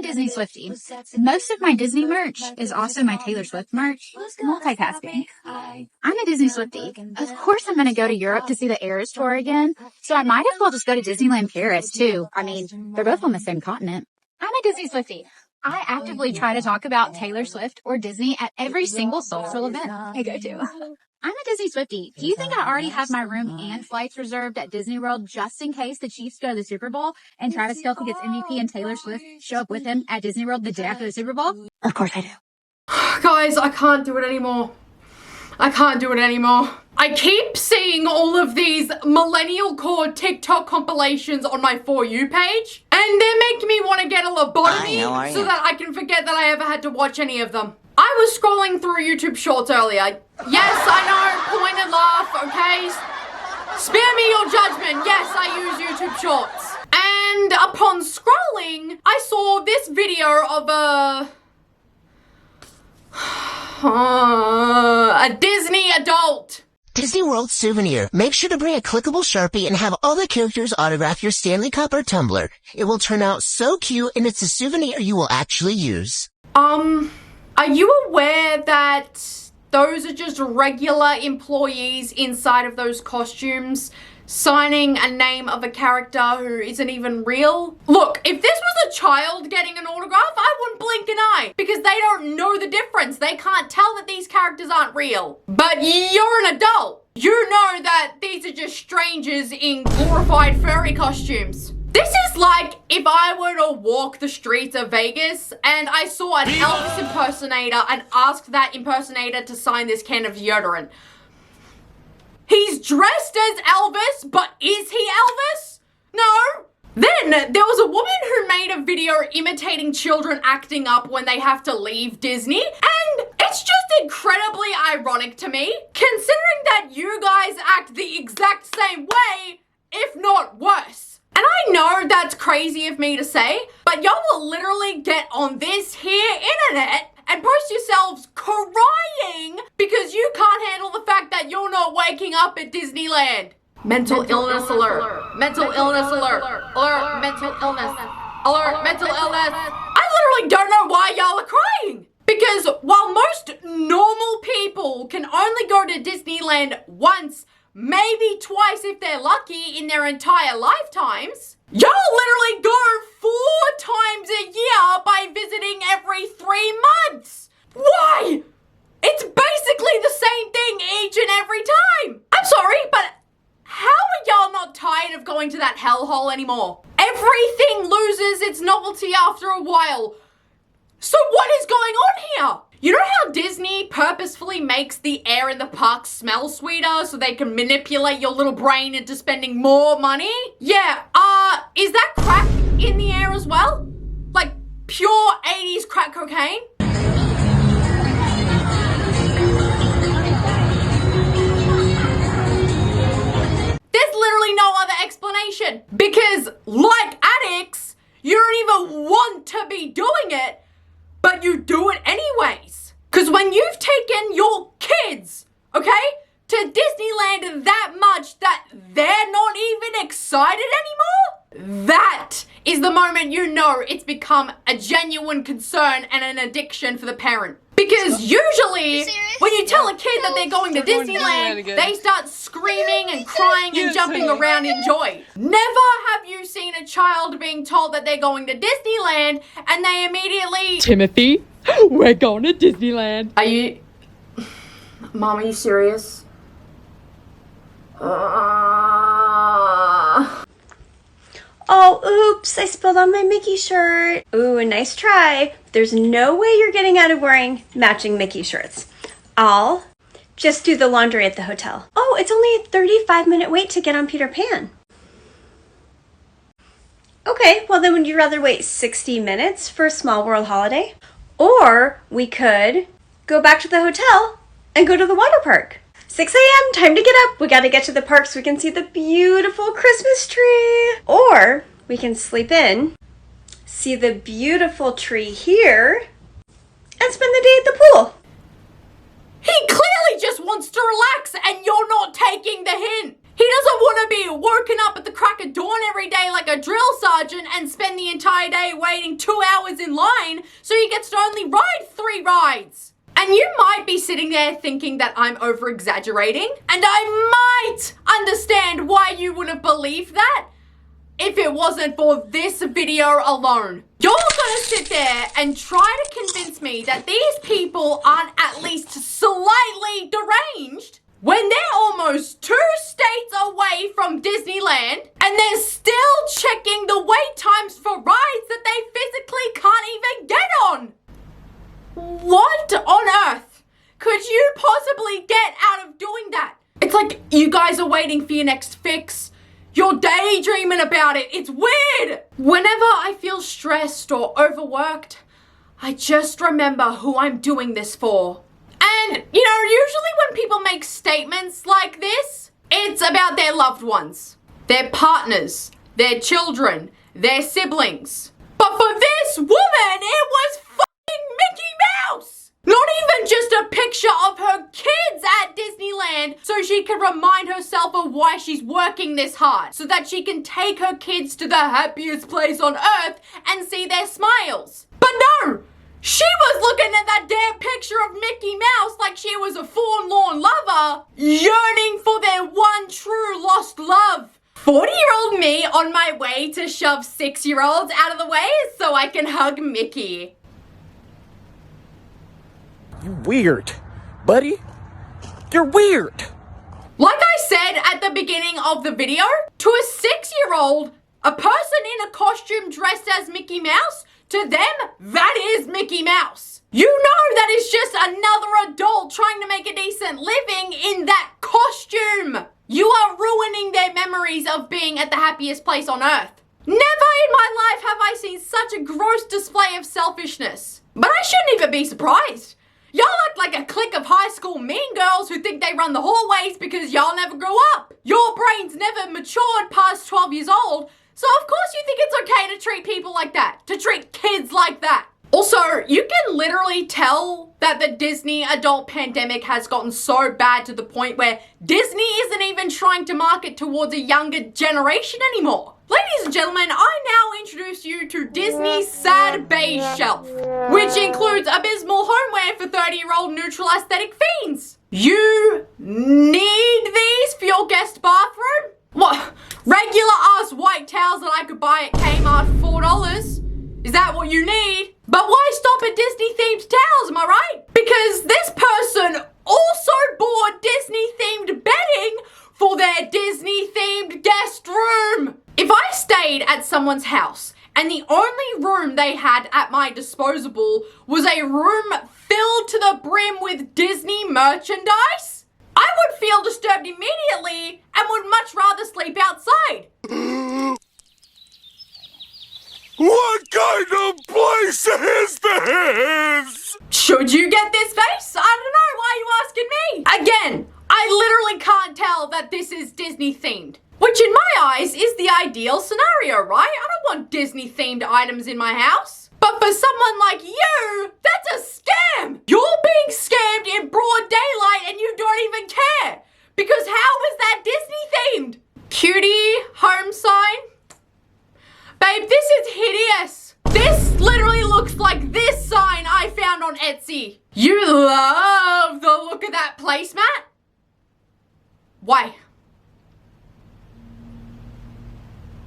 Disney Swiftie. Most of my Disney merch is also my Taylor Swift merch. Multitasking. I'm a Disney Swiftie. Of course I'm going to go to Europe to see the Eras tour again, so I might as well just go to Disneyland Paris too. I mean, they're both on the same continent. I'm a Disney Swiftie. I actively try to talk about Taylor Swift or Disney at every single social event I go to. I'm a Disney Swiftie. Do you think I already have my room and flights reserved at Disney World just in case the Chiefs go to the Super Bowl and Travis Kelce gets MVP and Taylor Swift show up with him at Disney World the day after the Super Bowl? Of course I do. Guys, I can't do it anymore. I can't do it anymore. I keep seeing all of these millennial core TikTok compilations on my For You page, and they're making me want to get a lobotomy so that I can forget that I ever had to watch any of them. I was scrolling through YouTube Shorts earlier. Yes, I know, point and laugh, okay? Spare me your judgment. Yes, I use YouTube Shorts. And upon scrolling, I saw this video of a Disney adult. Disney World souvenir. Make sure to bring a clickable Sharpie and have all the characters autograph your Stanley Cup or tumbler. It will turn out so cute, and it's a souvenir you will actually use. Are you aware that those are just regular employees inside of those costumes signing a name of a character who isn't even real? Look, if this was a child getting an autograph, I wouldn't blink an eye because they don't know the difference. They can't tell that these characters aren't real. But you're an adult. You know that these are just strangers in glorified furry costumes. This is like if I were to walk the streets of Vegas and I saw an Elvis impersonator and asked that impersonator to sign this can of deodorant. He's dressed as Elvis, but is he Elvis? No. Then there was a woman who made a video imitating children acting up when they have to leave Disney, and it's just incredibly ironic to me, considering that you guys act the exact same way, if not worse. And I know that's crazy of me to say, but y'all will literally get on this here internet and post yourselves crying because you can't handle the fact that you're not waking up at Disneyland. Mental illness alert. Mental illness alert. Alert. Mental illness. Alert. Mental illness. I literally don't know why y'all are crying. Because while most normal people can only go to Disneyland once, maybe twice if they're lucky in their entire lifetimes, y'all literally go 4 times a year by visiting every 3 months. Why? It's basically the same thing each and every time. I'm sorry, but how are y'all not tired of going to that hellhole anymore? Everything loses its novelty after a while. So what is going on here? You know how Disney purposefully makes the air in the park smell sweeter so they can manipulate your little brain into spending more money? Yeah, is that crack in the air as well? Like pure 80s crack cocaine? There's literally no other explanation. Because like addicts, you don't even want to be doing it, but you do it anyways. Because when you've taken your kids, okay, to Disneyland that much that they're not even excited anymore, that is the moment you know it's become a genuine concern and an addiction for the parent. Because usually, when you tell a kid that they're going to Disneyland, they start screaming and crying and jumping around in joy. Never have you seen a child being told that they're going to Disneyland and they immediately... Timothy, we're going to Disneyland. Are you... Mom, are you serious? Oh, oops, I spilled on my Mickey shirt. Ooh, a nice try. There's no way you're getting out of wearing matching Mickey shirts. I'll just do the laundry at the hotel. Oh, it's only a 35-minute wait to get on Peter Pan. Okay, well then would you rather wait 60 minutes for a Small World holiday? Or we could go back to the hotel and go to the water park. 6 a.m., time to get up. We gotta get to the park so we can see the beautiful Christmas tree. Or we can sleep in, see the beautiful tree here, and spend the day at the pool. He clearly just wants to relax and you're not taking the hint. He He doesn't want to be woken up at the crack of dawn every day like a drill sergeant and spend the entire day waiting 2 hours in line so he gets to only ride 3 rides. And you might be sitting there thinking that I'm over-exaggerating, and I might understand why you wouldn't believe that if it wasn't for this video alone. You're gonna sit there and try to convince me that these people aren't at least slightly deranged when they're almost 2 states away from Disneyland and they're still checking the wait times for rides that they physically can't even get on. What on earth could you possibly get out of doing that? It's like you guys are waiting for your next fix. You're daydreaming about it. It's weird. Whenever I feel stressed or overworked, I just remember who I'm doing this for. And, you know, usually when people make statements like this, it's about their loved ones, their partners, their children, their siblings. But for this woman, it was fucking Mickey Mouse! Not even just a picture of her kids at Disneyland so she can remind herself of why she's working this hard, so that she can take her kids to the happiest place on earth and see their smiles. But no! She was looking at that damn picture of Mickey Mouse like she was a forlorn lover, yearning for their one true lost love. 40-year-old me on my way to shove 6-year-olds out of the way so I can hug Mickey. You weird, buddy. You're weird. Like I said at the beginning of the video, to a 6-year-old, a person in a costume dressed as Mickey Mouse, to them, that is Mickey Mouse. You know that is just another adult trying to make a decent living in that costume. You are ruining their memories of being at the happiest place on earth. Never in my life have I seen such a gross display of selfishness. But I shouldn't even be surprised. Y'all act like a clique of high school mean girls who think they run the hallways because y'all never grew up. Your brains never matured past 12 years old, so of course you think it's okay to treat people like that, to treat kids like that. Also, you can literally tell that the Disney adult pandemic has gotten so bad to the point where Disney isn't even trying to market towards a younger generation anymore. Ladies and gentlemen, I now introduce you to Disney's Sad Beige Shelf, which includes abysmal homeware for 30-year-old neutral aesthetic fiends. You need these for your guest bathroom? What? Regular ass white towels that I could buy at Kmart for $4? Is that what you need? But why stop at Disney-themed towels, am I right? Because this person also bought Disney-themed bedding for their Disney-themed guest room. If I stayed at someone's house and the only room they had at my disposal was a room filled to the brim with Disney merchandise, I would feel disturbed immediately and would much rather sleep outside. What kind of place is this? Should you get this face? I don't know. Why are you asking me? Again, I literally can't tell that this is Disney themed. Which in my eyes is the ideal scenario, right? I don't want Disney themed items in my house. But for someone like you, that's a scam. You're being scammed in broad daylight and you don't even care. Because how is that Disney themed? Cutie home sign? Babe, this is hideous. This literally looks like this sign I found on Etsy. You love the look of that placemat? Why?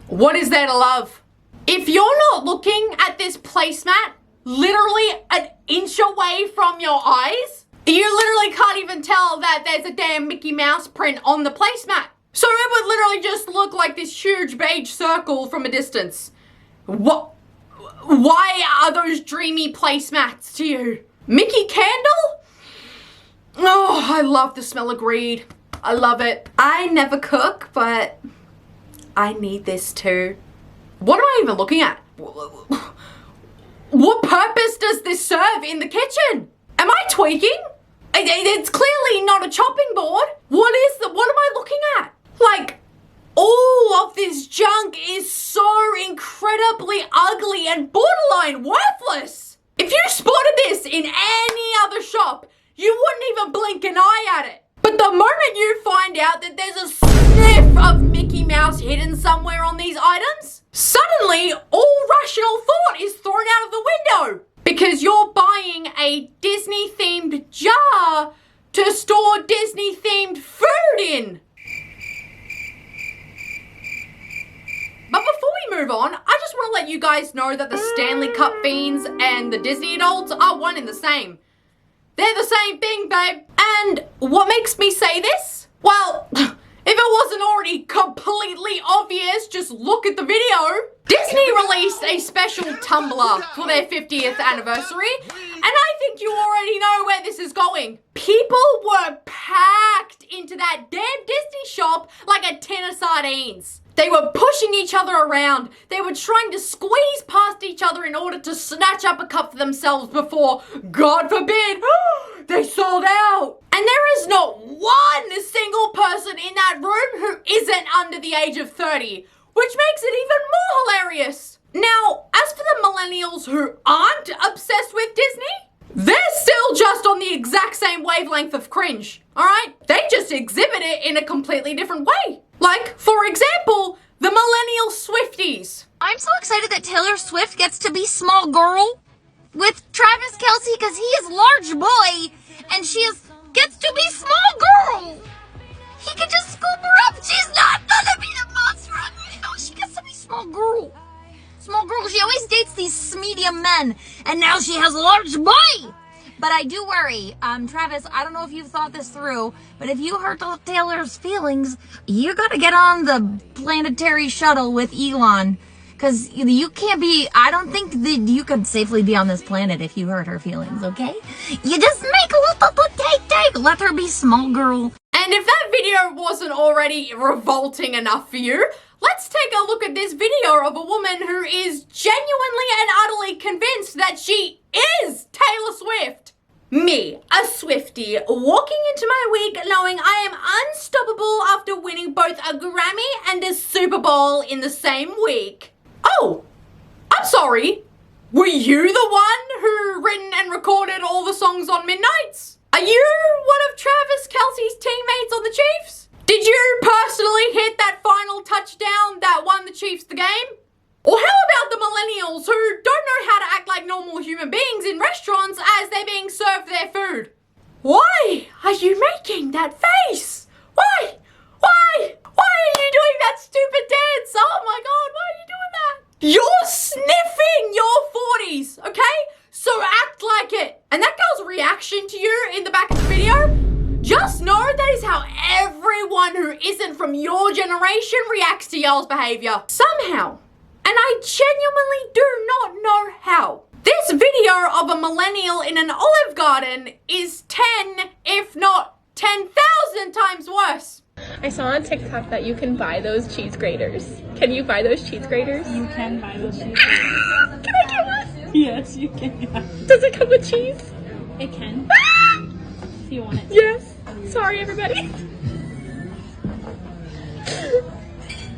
What is there to love? If you're not looking at this placemat literally an inch away from your eyes, you literally can't even tell that there's a damn Mickey Mouse print on the placemat. So it would literally just look like this huge beige circle from a distance. What? Why are those dreamy placemats to you? Mickey candle? Oh, I love the smell of greed. I love it. I never cook, but I need this too. What am I even looking at? What purpose does this serve in the kitchen? Am I tweaking? It's clearly not a chopping board. What am I looking at? Like, all of this junk is so incredibly ugly and borderline worthless. If you spotted this in any other shop, you wouldn't even blink an eye at it. But the moment you find out that there's a sniff of Mickey Mouse hidden somewhere on these items, suddenly all rational thought is thrown out of the window. Because you're buying a Disney-themed jar to store Disney-themed food in. But before we move on, I just want to let you guys know that the Stanley Cup fiends and the Disney adults are one and the same. They're the same thing, babe. And what makes me say this? Well, if it wasn't already completely obvious, just look at the video. Disney released a special tumbler for their 50th anniversary, and I think you already know where this is going. People were packed into that damn Disney shop like a tin of sardines. They were pushing each other around. They were trying to squeeze past each other in order to snatch up a cup for themselves before, God forbid, they sold out. And there is not one single person in that room who isn't under the age of 30, which makes it even more hilarious. Now, as for the millennials who aren't obsessed with Disney, they're still just on the exact same wavelength of cringe, alright? They just exhibit it in a completely different way. Like, for example, the millennial Swifties. I'm so excited that Taylor Swift gets to be small girl with Travis Kelce because he is large boy and gets to be small girl. He can just scoop her up. She's not gonna be the monster. No, she gets to be small girl. Small girl. She always dates these medium men, and now she has a large boy. But I do worry, Travis, I don't know if you've thought this through, but if you hurt Taylor's feelings, you gotta get on the planetary shuttle with Elon. Because you can't be, I don't think that you could safely be on this planet if you hurt her feelings, okay? You just make a little take, let her be small girl. And if that video wasn't already revolting enough for you, let's take a look at this video of a woman who is genuinely and utterly convinced that she is Taylor Swift. Me, a Swiftie, walking into my week knowing I am unstoppable after winning both a Grammy and a Super Bowl in the same week. Oh, I'm sorry. Were you the one who written and recorded all the songs on Midnights? Are you one of Travis Kelce's teammates on the Chiefs? Did you personally hit that final touchdown that won the Chiefs the game? Or how about the millennials who don't know how to act like normal human beings in restaurants as they're being served their food? Why are you making that face? Why? Why are you doing that stupid dance? Oh my God, why are you doing that? You're sniffing your 40s, okay? So act like it. And that girl's reaction to you in the back of the video, just know that is how everyone who isn't from your generation reacts to y'all's behavior. Somehow. And I genuinely do not know how. This video of a millennial in an Olive Garden is 10, if not 10,000 times worse. I saw on TikTok that you can buy those cheese graters. Can you buy those cheese graters? You can buy those cheese graters. Can I get one? Yes, you can. Does it come with cheese? It can. If you want it. Yes. Sorry, everybody.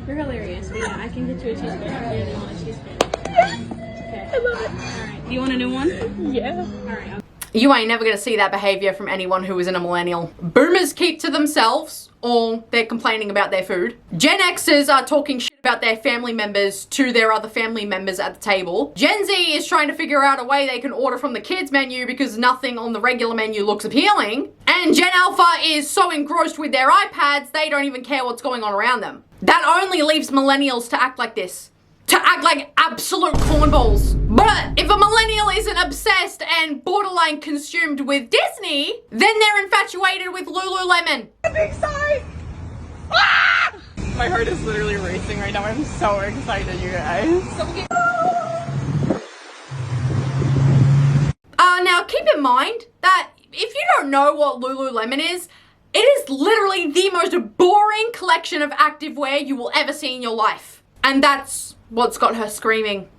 You're hilarious. But yeah, I can get you a cheese grater if you want a cheese grater. Yes. Okay. I love it. Alright. Do you want a new one? Yeah. Alright. You ain't never gonna see that behavior from anyone who isn't a millennial. Boomers keep to themselves, or they're complaining about their food. Gen Xers are talking shit about their family members to their other family members at the table. Gen Z is trying to figure out a way they can order from the kids menu because nothing on the regular menu looks appealing. And Gen Alpha is so engrossed with their iPads, they don't even care what's going on around them. That only leaves millennials to act like this. To act like absolute cornballs. But if a millennial isn't obsessed and borderline consumed with Disney, then they're infatuated with Lululemon. Big sigh. Ah! My heart is literally racing right now. I'm so excited, you guys. Now keep in mind that if you don't know what Lululemon is, it is literally the most boring collection of activewear you will ever see in your life. And that's what's got her screaming.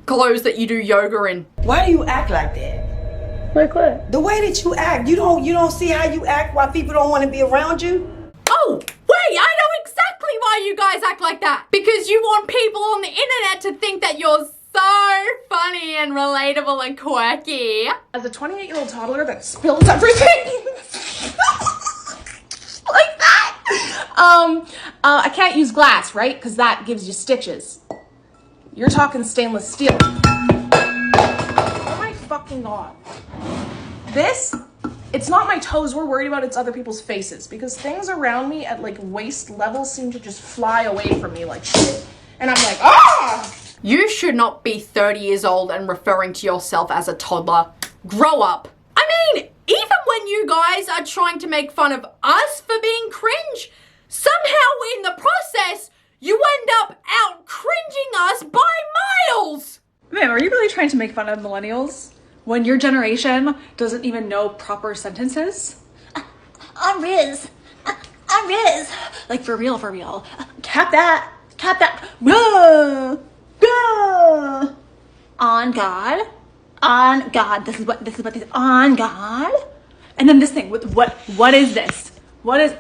Clothes that you do yoga in. Why do you act like that? Like what? The way that you act, you don't see how you act why people don't want to be around you? Oh, wait, I know exactly why you guys act like that. Because you want people on the internet to think that you're so funny and relatable and quirky. As a 28-year-old toddler that spills everything. I can't use glass, right? Because that gives you stitches. You're talking stainless steel. Oh my fucking God. This, it's not my toes we're worried about, it's other people's faces. Because things around me at like waist level seem to just fly away from me like shit. And I'm like, ah! You should not be 30 years old and referring to yourself as a toddler. Grow up. I mean, even when you guys are trying to make fun of us for being cringe, somehow in the process, you end up out cringing us by miles. Ma'am, are you really trying to make fun of millennials? When your generation doesn't even know proper sentences? I'm Riz. I'm Riz. Like for real, for real. Cap that. Cap that. Go. Go. On God. On God. This is what this on God. And then this thing with what is this? What is?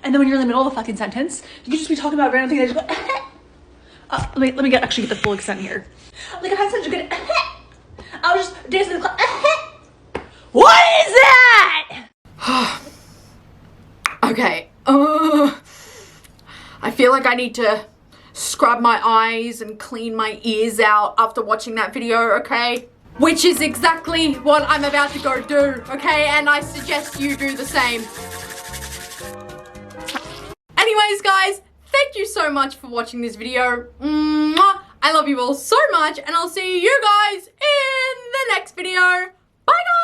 And then when you're in the middle of a fucking sentence, you can just be talking about random things. And just go, let me actually get the full extent here. Like I had such a good. I was just dancing in the club. What is that? Okay. I feel like I need to scrub my eyes and clean my ears out after watching that video, okay? Which is exactly what I'm about to go do, okay? And I suggest you do the same. Anyways, guys, thank you so much for watching this video. Mwah! I love you all so much, and I'll see you guys in the next video. Bye, guys!